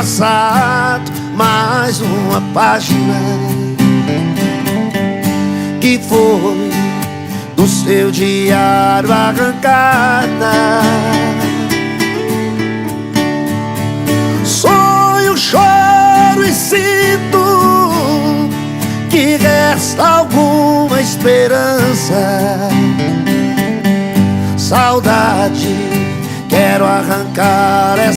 passado, mais uma página que foi do seu diário arrancada. Sonho, choro e sinto que resta alguma esperança. Saudade, quero arrancar essa